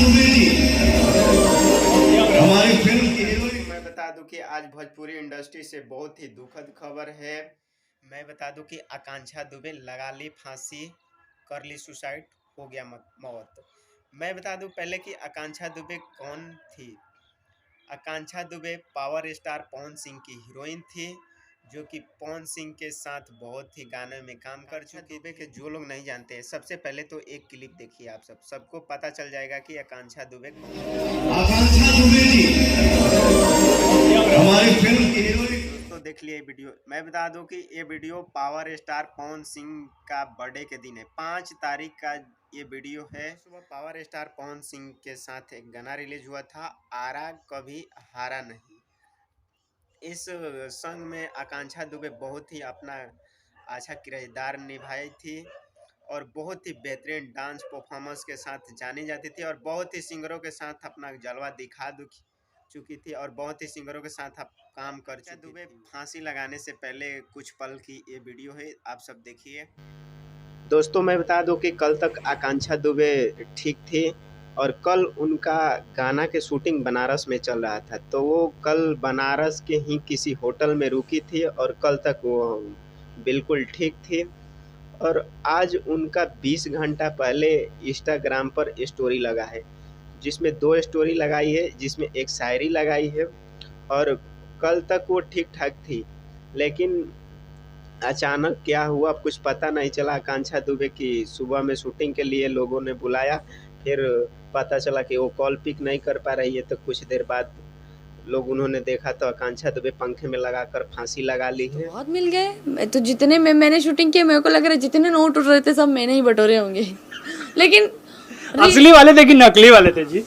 दुबे जी हमारी फिल्म की हीरोइन। मैं बता दूं कि आज भोजपुरी इंडस्ट्री से बहुत ही दुखद खबर है। मैं बता दूं कि आकांक्षा दुबे लगा ली फांसी, कर ली सुसाइड, हो गया मौत। मैं बता दूं पहले कि आकांक्षा दुबे कौन थी। आकांक्षा दुबे पावर स्टार पवन सिंह की हीरोइन थी, जो कि पवन सिंह के साथ बहुत ही गानों में काम कर चुकी है। कि जो लोग नहीं जानते हैं, सबसे पहले तो एक क्लिप देखिए, आप सबको पता चल जाएगा कि आकांक्षा दुबे कौन है। आकांक्षा दुबे जी हमारी फिल्म की हीरोइन। दोस्तों देख लिए वीडियो। मैं बता दूं कि ये video power star Pawan Singh का बर्थडे के दिन है, 5 तारीख का ये वीडियो है। सुबह पावर स्टार पवन सिंह के साथ एक गाना रिलीज हुआ था, आरा कभी हारा नहीं। इस सॉन्ग में आकांक्षा दुबे बहुत ही अपना अच्छा किरदार निभाई थी और बहुत ही बेहतरीन डांस परफॉर्मेंस के साथ जानी जाती थी और बहुत ही सिंगरों के साथ अपना जलवा दिखा चुकी थी और बहुत ही सिंगरों के साथ काम कर चुकी दुबे थी। फांसी लगाने से पहले कुछ पल की ये वीडियो है, आप सब देखिए। दोस्तों मैं बता दूं कि कल तक आकांक्षा दुबे ठीक थी और कल उनका गाना के शूटिंग बनारस में चल रहा था, तो वो कल बनारस के ही किसी होटल में रुकी थी और कल तक वो बिल्कुल ठीक थी। और आज उनका 20 घंटा पहले इंस्टाग्राम पर स्टोरी लगा है, जिसमें 2 स्टोरी लगाई है, जिसमें एक शायरी लगाई है। और कल तक वो ठीक ठाक थी, लेकिन अचानक क्या हुआ कुछ पता नहीं चला। आकांक्षा दुबे की सुबह में शूटिंग के लिए लोगों ने बुलाया, फिर पता चला कि वो कॉल पिक नहीं कर पा रही है, तो कुछ देर बाद लोग उन्होंने देखा तो आकांक्षा दुबे पंखे में लगाकर फांसी लगा ली है। बहुत मिल गए। मैं तो जितने मैंने शूटिंग किया, मेरे को लग रहा है जितने नोट उठ रहे थे सब मैंने ही बटोरे होंगे। लेकिन असली वाले थे कि नकली वाले थे जी?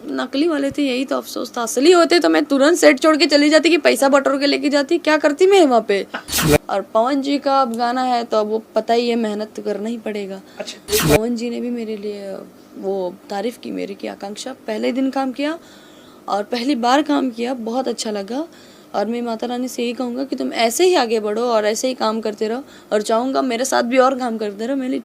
नकली वाले थे, यही तो अफसोस था। असली होते तो मैं तुरंत सेट छोड़ के चली जाती कि पैसा बटोर के लेके जाती, क्या करती मैं वहाँ पे। और पवन जी का अब गाना है तो अब वो पता ही है, मेहनत तो करना ही पड़ेगा। पवन जी ने भी मेरे लिए वो तारीफ की मेरी कि आकांक्षा पहले दिन काम किया और पहली बार काम किया, बहुत अच्छा लगा। और मैं माता रानी से यही कहूँगा कि तुम ऐसे ही आगे बढ़ो और ऐसे ही काम करते रहो और चाहूँगा मेरे साथ भी और काम करते रहो। मेरी